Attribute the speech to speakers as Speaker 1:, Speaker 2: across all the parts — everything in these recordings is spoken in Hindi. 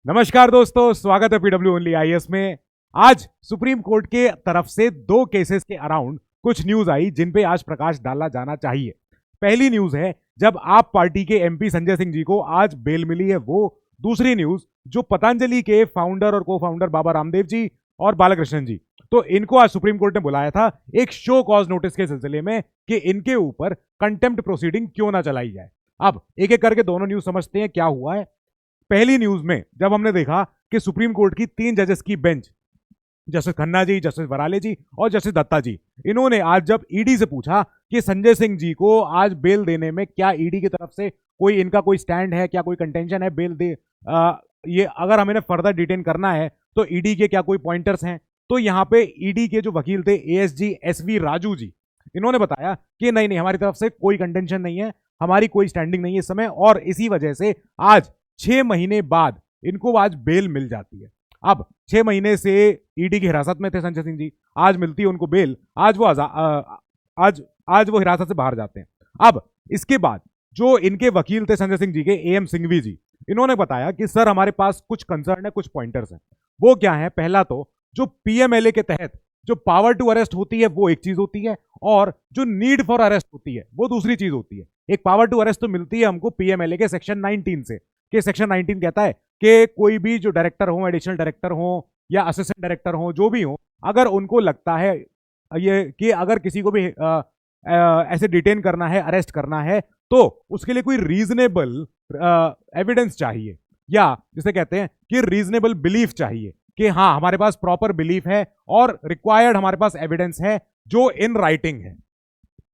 Speaker 1: नमस्कार दोस्तों, स्वागत है पीडब्ल्यू ओनली आईएएस में। आज सुप्रीम कोर्ट के तरफ से दो केसेस के अराउंड कुछ न्यूज आई जिन पे आज प्रकाश डाला जाना चाहिए। पहली न्यूज है जब आप पार्टी के एमपी संजय सिंह जी को आज बेल मिली है वो। दूसरी न्यूज जो पतंजलि के फाउंडर और को फाउंडर बाबा रामदेव जी और बालकृष्णन जी, तो इनको आज सुप्रीम कोर्ट ने बुलाया था एक शो कॉज नोटिस के सिलसिले में कि इनके ऊपर कंटेम्प्ट प्रोसीडिंग क्यों ना चलाई जाए। अब एक एक करके दोनों न्यूज समझते हैं क्या हुआ है। पहली न्यूज में जब हमने देखा कि सुप्रीम कोर्ट की 3 जजेस की bench, justice Khanna ji, justice वराले जी और जस्टिस दत्ता जी, इन्होंने आज जब ईडी से पूछा कि संजय सिंह जी को आज बेल देने में क्या ईडी की तरफ से कोई इनका कोई स्टैंड है, क्या कोई कंटेंशन है बेल दे, ये अगर हमें फर्दर डिटेन करना है तो ईडी के क्या कोई पॉइंटर्स हैं। तो यहाँ पे ईडी के जो वकील थे एएसजी एसवी राजू जी, इन्होंने बताया कि नहीं नहीं, हमारी तरफ से कोई कंटेंशन नहीं है, हमारी कोई स्टैंडिंग नहीं है इस समय, और इसी वजह से आज 6 महीने बाद इनको आज बेल मिल जाती है। अब 6 महीने से ईडी की हिरासत में थे संजय सिंह जी, आज मिलती है उनको बेल, आज वो हिरासत से बाहर जाते हैं। अब इसके बाद जो इनके वकील थे संजय सिंह जी के एएम सिंघवी जी, इन्होंने बताया कि सर हमारे पास कुछ कंसर्न है, कुछ पॉइंटर्स हैं। वो क्या है, पहला तो जो पीएमएलए के तहत जो पावर टू अरेस्ट होती है वो एक चीज होती है और जो नीड फॉर अरेस्ट होती है वो दूसरी चीज होती है। एक पावर टू अरेस्ट तो मिलती है हमको पीएमएलए के सेक्शन 19 से, कि सेक्शन 19 कहता है कि कोई भी जो डायरेक्टर हो, एडिशनल डायरेक्टर हो या असिस्टेंट डायरेक्टर हो, जो भी हो, अगर उनको लगता है ये कि अगर किसी को भी ऐसे डिटेन करना है, अरेस्ट करना है, तो उसके लिए कोई रीजनेबल एविडेंस चाहिए, या जिसे कहते हैं कि रीजनेबल बिलीफ चाहिए कि हाँ हमारे पास प्रॉपर बिलीफ है और रिक्वायर्ड हमारे पास एविडेंस है जो इन राइटिंग है।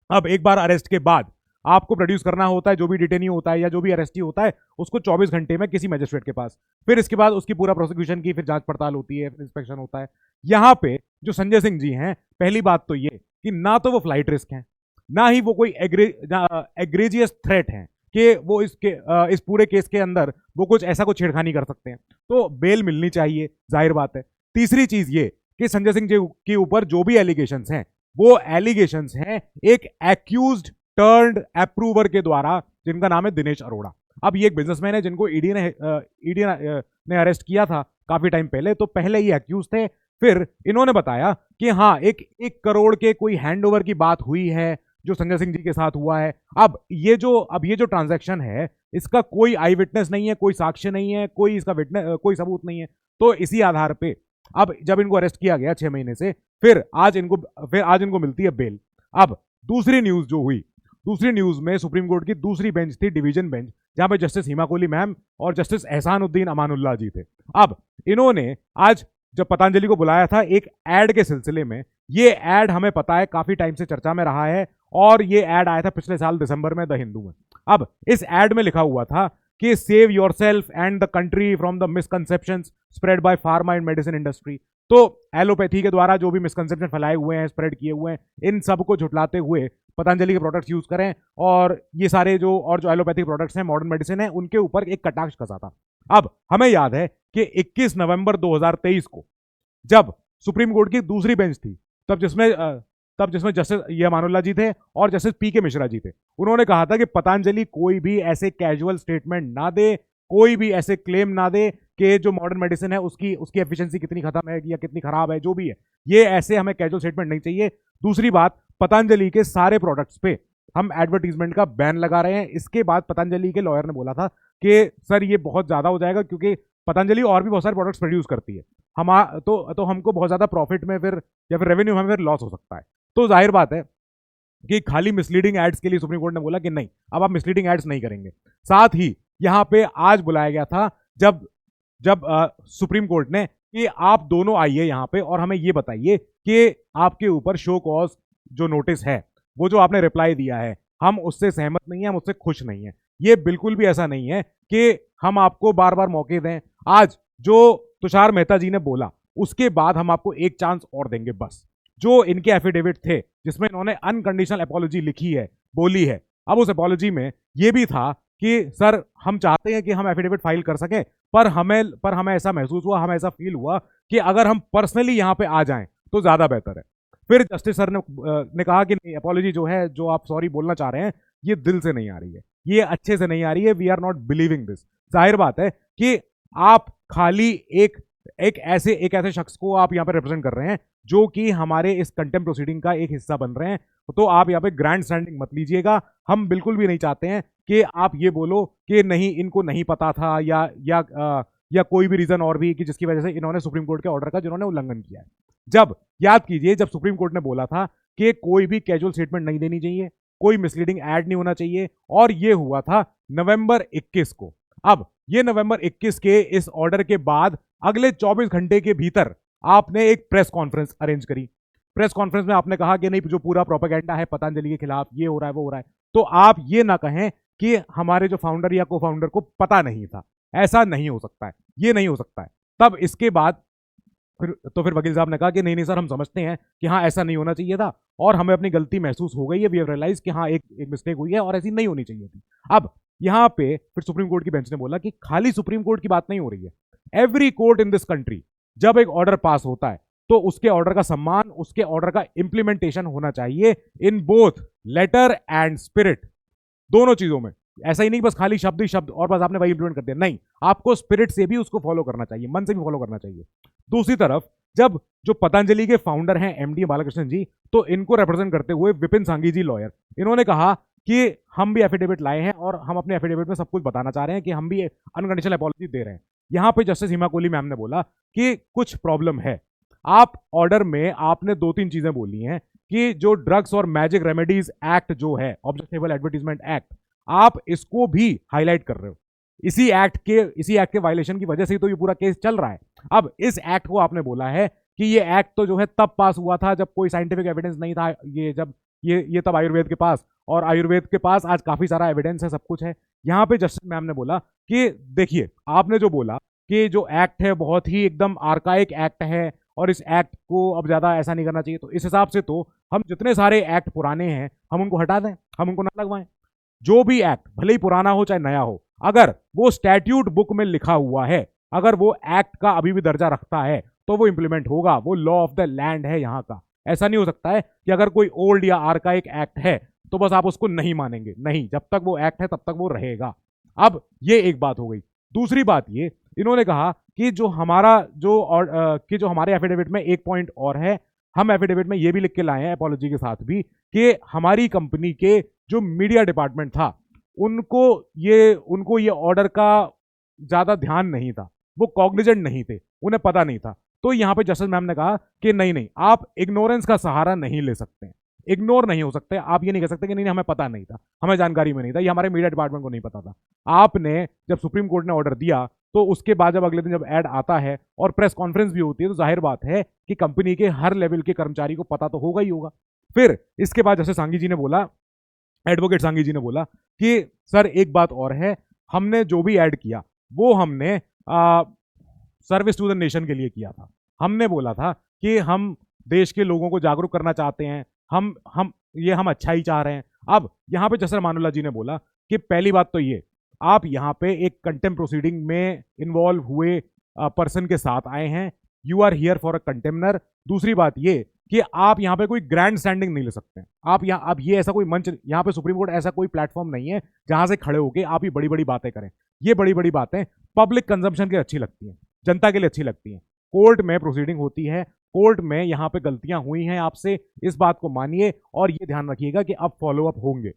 Speaker 1: अब एक बार अरेस्ट के बाद आपको प्रोड्यूस करना होता है, जो भी डिटेनी होता है या जो भी अरेस्टी होता है उसको 24 घंटे में किसी मजिस्ट्रेट के पास, फिर इसके बाद उसकी पूरा प्रोसिक्यूशन की फिर जांच पड़ताल होती है, फिर इंस्पेक्शन होता है। यहां पे जो संजय सिंह जी हैं, पहली बात तो ये कि ना तो वो फ्लाइट रिस्क हैं, ना ही वो कोई एग्रेजियस थ्रेट है कि वो इस पूरे केस के अंदर वो कुछ ऐसा कुछ छेड़खानी कर सकते हैं, तो बेल मिलनी चाहिए, जाहिर बात है। तीसरी चीज ये कि संजय सिंह जी के ऊपर जो भी एलिगेशंस हैं वो एलिगेशंस हैं एक एक्यूज्ड टर्न्ड अप्रूवर के द्वारा, जिनका नाम है दिनेश अरोड़ा। अब ये एक बिजनेसमैन है जिनको ईडी ने अरेस्ट किया था काफी टाइम पहले, तो पहले ये एक्यूज थे। फिर इन्होंने बताया कि हाँ एक करोड़ के कोई हैंडओवर की बात हुई है जो संजय सिंह जी के साथ हुआ है। अब ये जो ट्रांजैक्शन है इसका कोई आई विटनेस नहीं है, कोई साक्ष्य नहीं है, कोई इसका विटनेस, कोई सबूत नहीं है। तो इसी आधार पे अब जब इनको अरेस्ट किया गया 6 महीने से, फिर आज इनको मिलती है बेल। अब दूसरी न्यूज जो हुई, दूसरी न्यूज में सुप्रीम कोर्ट की दूसरी बेंच थी, डिवीजन बेंच, जहां पे जस्टिस हिमा कोहली मैम और जस्टिस एहसानुद्दीन अमानुल्लाह जी थे। अब इन्होंने आज जब पतंजलि को बुलाया था एक एड के सिलसिले में, ये एड हमें पता है काफी टाइम से चर्चा में रहा है और ये एड आया था पिछले साल दिसंबर में द हिंदू में। अब इस एड में लिखा हुआ था कि save yourself and the country from the misconceptions spread by pharma and medicine industry. तो एलोपैथी के द्वारा जो भी मिसकंसेप्शन फैलाए हुए हैं, स्प्रेड किए हुए हैं, इन सबको झुटलाते हुए पतंजलि के प्रोडक्ट्स यूज करें, और ये सारे जो एलोपैथिक प्रोडक्ट्स हैं, मॉडर्न मेडिसिन है, उनके ऊपर एक कटाक्ष कसा था। अब हमें याद है कि 21 नवंबर 2023 को जब सुप्रीम कोर्ट की दूसरी बेंच थी, तब जिसमें जस्टिस ये अमानुल्लाह जी थे और जस्टिस पीके मिश्रा जी थे, उन्होंने कहा था कि पतंजलि कोई भी ऐसे कैजुअल स्टेटमेंट ना दे, कोई भी ऐसे क्लेम ना दे कि जो मॉडर्न मेडिसिन है उसकी एफिशिएंसी कितनी खत्म है या कितनी खराब है, जो भी है, ये ऐसे हमें कैजुअल स्टेटमेंट नहीं चाहिए। दूसरी बात, पतंजलि के सारे प्रोडक्ट्स पे हम एडवर्टीजमेंट का बैन लगा रहे हैं। इसके बाद पतंजलि के लॉयर ने बोला था कि सर ये बहुत ज्यादा हो जाएगा, क्योंकि पतंजलि और भी बहुत सारे प्रोडक्ट्स प्रोड्यूस करती है, तो हमको बहुत ज्यादा प्रॉफिट में फिर या फिर रेवेन्यू में फिर लॉस हो सकता है। तो जाहिर बात है कि खाली मिसलीडिंग एड्स के लिए सुप्रीम कोर्ट ने बोला कि नहीं, अब आप मिसलीडिंग एड्स नहीं करेंगे। साथ ही यहां पे आज बुलाया गया था जब सुप्रीम कोर्ट ने कि आप दोनों आइए यहां पे और हमें ये बताइए कि आपके ऊपर शो कॉज जो नोटिस है, वो जो आपने रिप्लाई दिया है, हम उससे सहमत नहीं है, हम उससे खुश नहीं है। ये बिल्कुल भी ऐसा नहीं है कि हम आपको बार बार मौके दें। आज जो तुषार मेहता जी ने बोला उसके बाद हम आपको एक चांस और देंगे बस। जो इनके एफिडेविट थे जिसमें इन्होंने अनकंडीशनल अपॉलॉजी लिखी है, बोली है, अब उस अपॉलॉजी में यह भी था कि सर हम चाहते हैं कि हम एफिडेविट फाइल कर सकें, पर हमें ऐसा महसूस हुआ, हमें ऐसा फील हुआ कि अगर हम पर्सनली यहां पे आ जाएं तो ज्यादा बेहतर है। फिर जस्टिस सर ने कहा कि नहीं, अपॉलॉजी जो है, जो आप सॉरी बोलना चाह रहे हैं, ये दिल से नहीं आ रही है, ये अच्छे से नहीं आ रही है, we are not believing this. जाहिर बात है कि आप खाली एक एक ऐसे शख्स को आप यहाँ पे रिप्रेजेंट कर रहे हैं जो कि हमारे इस कंटेम्प्ट प्रोसीडिंग का एक हिस्सा बन रहे हैं। तो आप यहाँ पे ग्रैंड स्टैंडिंग मत लीजिएगा। हम बिल्कुल भी नहीं चाहते हैं कि आप ये बोलो कि नहीं इनको नहीं पता था या कोई भी रीजन और भी कि जिसकी वजह से इन्होंने सुप्रीम कोर्ट के ऑर्डर का जिन्होंने उल्लंघन किया है। जब याद कीजिए जब सुप्रीम कोर्ट ने बोला था कि कोई भी कैजुअल स्टेटमेंट नहीं देनी चाहिए, कोई मिसलीडिंग एड नहीं होना चाहिए, और ये हुआ था नवंबर 21 को। अब ये नवंबर 21 के इस ऑर्डर के बाद अगले 24 घंटे के भीतर आपने एक प्रेस कॉन्फ्रेंस अरेंज करी। प्रेस कॉन्फ्रेंस में आपने कहा कि नहीं जो पूरा प्रोपेगेंडा है पतंजलि के खिलाफ ये हो रहा है वो हो रहा है। तो आप ये ना कहें कि हमारे जो फाउंडर या को फाउंडर को पता नहीं था। ऐसा नहीं हो सकता है, ये नहीं हो सकता है। तब इसके बाद फिर वकील साहब ने कहा कि नहीं नहीं सर हम समझते हैं कि हाँ ऐसा नहीं होना चाहिए था और हमें अपनी गलती महसूस हो गई है, वी हैव रियलाइज कि हाँ एक मिस्टेक हुई है और ऐसी नहीं होनी चाहिए थी। अब यहाँ पे फिर सुप्रीम कोर्ट की बेंच ने बोला कि खाली सुप्रीम कोर्ट की बात नहीं हो रही है, every court in this country जब एक ऑर्डर पास होता है तो उसके ऑर्डर का सम्मान, उसके ऑर्डर का इंप्लीमेंटेशन होना चाहिए in both letter and spirit, दोनों चीजों में। ऐसा ही नहीं बस खाली शब्द ही शब्द और बस आपने वही इंप्लीमेंट कर दिया, नहीं, आपको स्पिरिट से भी उसको फॉलो करना चाहिए, मन से भी फॉलो करना चाहिए। दूसरी तरफ जब जो पतंजलि के फाउंडर हैं एमडी बालाकृष्णन जी, तो इनको रिप्रेजेंट करते हुए विपिन सांघी जी लॉयर, इन्होंने कहा कि हम भी एफिडेविट लाए हैं और हम अपने एफिडेविट में सब कुछ बताना चाह रहे हैं कि हम भी अनकंडीशनल अपॉलॉजी दे रहे हैं। यहां पे जस्टिस हिमा कोहली मैम ने बोला कि कुछ प्रॉब्लम है। आप ऑर्डर में आपने 2-3 चीजें बोली हैं कि जो ड्रग्स और मैजिक रेमेडीज एक्ट जो है, ऑब्जेक्टेबल एडवर्टीजमेंट एक्ट, आप इसको भी हाईलाइट कर रहे हो। इसी एक्ट के वायलेशन की वजह से ही तो ये पूरा केस चल रहा है। अब इस एक्ट को आपने बोला है कि ये एक्ट तो जो है तब पास हुआ था जब कोई साइंटिफिक एविडेंस नहीं था, ये तब आयुर्वेद के पास, और आयुर्वेद के पास आज काफी सारा एविडेंस है, सब कुछ है। यहां पे जस्टिस मैम ने बोला कि देखिए आपने जो बोला कि जो एक्ट है बहुत ही एकदम आर्काइक एक्ट है और इस एक्ट को अब ज्यादा ऐसा नहीं करना चाहिए, तो इस हिसाब से तो हम जितने सारे एक्ट पुराने हैं हम उनको हटा दें, हम उनको ना लगवाएं। जो भी एक्ट भले ही पुराना हो चाहे नया हो, अगर वो स्टैट्यूट बुक में लिखा हुआ है, अगर वो एक्ट का अभी भी दर्जा रखता है तो वो इंप्लीमेंट होगा, वो लॉ ऑफ द लैंड है यहाँ का। ऐसा नहीं हो सकता है कि अगर कोई ओल्ड या आर्काइक एक्ट है तो बस आप उसको नहीं मानेंगे, नहीं, जब तक वो एक्ट है तब तक वो रहेगा। अब ये एक बात हो गई। दूसरी बात ये, इन्होंने कहा कि जो हमारे एफिडेविट में एक पॉइंट और है, हम एफिडेविट में ये भी लिख के लाए हैं अपॉलॉजी के साथ भी कि हमारी कंपनी के जो मीडिया डिपार्टमेंट था उनको ये ऑर्डर का ज्यादा ध्यान नहीं था, वो कॉग्निजेंट नहीं थे, उन्हें पता नहीं था। तो यहां पे जस्टिस मैम ने कहा कि नहीं नहीं, आप इग्नोरेंस का सहारा नहीं ले सकते, इग्नोर नहीं हो सकते। आप ये नहीं कह सकते कि नहीं हमें पता नहीं था, हमें जानकारी में नहीं था, ये हमारे मीडिया डिपार्टमेंट को नहीं पता था। आपने जब सुप्रीम कोर्ट ने ऑर्डर दिया तो उसके बाद जब अगले दिन जब ऐड आता है और प्रेस कॉन्फ्रेंस भी होती है तो जाहिर बात है कि कंपनी के हर लेवल के कर्मचारी को पता तो होगा ही होगा। फिर इसके बाद जैसे सांघी जी ने बोला, एडवोकेट सांघी जी ने बोला कि सर एक बात और है, हमने जो भी ऐड किया वो हमने सर्विस टू द नेशन के लिए किया था। हमने बोला था कि हम देश के लोगों को जागरूक करना चाहते हैं, हम अच्छा ही चाह रहे हैं। अब यहाँ पे जसर मानुल्लाह जी ने बोला कि पहली बात तो ये, आप यहाँ पे एक कंटेम्प्ट प्रोसीडिंग में इन्वॉल्व हुए पर्सन के साथ आए हैं, you are here for a contemnor. दूसरी बात ये कि आप यहाँ पे कोई ग्रैंड स्टैंडिंग नहीं ले सकते। आप ये ऐसा कोई मंच, यहाँ पे सुप्रीम कोर्ट ऐसा कोई प्लेटफॉर्म नहीं है जहां से खड़े होके आप ये बड़ी बड़ी बातें करें। ये बड़ी बड़ी बातें पब्लिक कंजम्पशन के अच्छी लगती हैं, जनता के लिए अच्छी लगती हैं। कोर्ट में प्रोसीडिंग होती है, कोर्ट में यहाँ पे गलतियां हुई हैं आपसे, इस बात को मानिए और ये ध्यान रखिएगा कि अब फॉलो अप होंगे।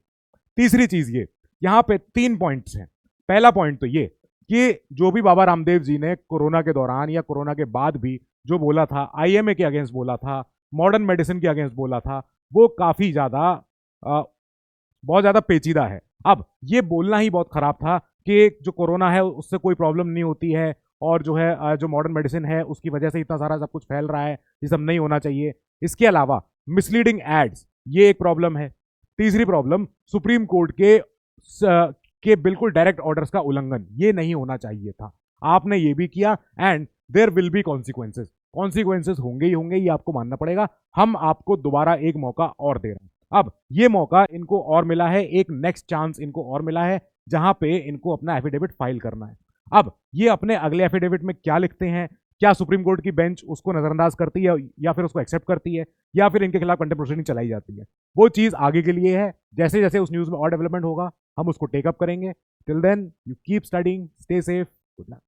Speaker 1: तीसरी चीज ये, यहाँ पे 3 पॉइंट्स हैं। पहला पॉइंट तो ये कि जो भी बाबा रामदेव जी ने कोरोना के दौरान या कोरोना के बाद भी जो बोला था, आईएमए के अगेंस्ट बोला था, मॉडर्न मेडिसिन के अगेंस्ट बोला था, वो काफी ज्यादा बहुत ज्यादा पेचीदा है। अब ये बोलना ही बहुत खराब था कि जो कोरोना है उससे कोई प्रॉब्लम नहीं होती है और जो है जो मॉडर्न मेडिसिन है उसकी वजह से इतना सारा सब कुछ फैल रहा है, ये सब नहीं होना चाहिए। इसके अलावा मिसलीडिंग एड्स, ये एक प्रॉब्लम है। तीसरी प्रॉब्लम, सुप्रीम कोर्ट के बिल्कुल डायरेक्ट ऑर्डर्स का उल्लंघन, ये नहीं होना चाहिए था, आपने ये भी किया and there will be consequences. Consequences होंगे ही होंगे, ये आपको मानना पड़ेगा। हम आपको दोबारा एक मौका और दे रहे हैं। अब ये मौका इनको और मिला है, एक नेक्स्ट चांस इनको और मिला है जहां पे इनको अपना एफिडेविट फाइल करना है। अब ये अपने अगले एफिडेविट में क्या लिखते हैं, क्या सुप्रीम कोर्ट की बेंच उसको नजरअंदाज करती है या फिर उसको एक्सेप्ट करती है या फिर इनके खिलाफ कंटेम्प्ट प्रोसीडिंग चलाई जाती है, वो चीज आगे के लिए है। जैसे जैसे उस न्यूज में और डेवलपमेंट होगा हम उसको टेकअप करेंगे। Till then you keep studying, stay safe, good luck.